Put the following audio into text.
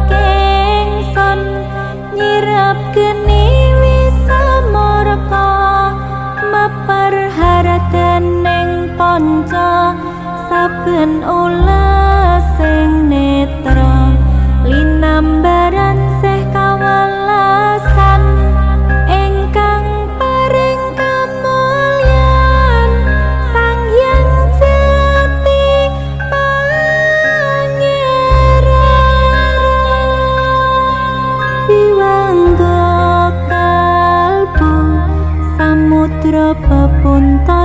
kengson nyirap geni wisamorka maper harateneng ponco saben ulas sing netra linambaran seh kawelasan ingkang paring kamulyan sang hyang jati pangeran biwangga kalbu samudra pepunta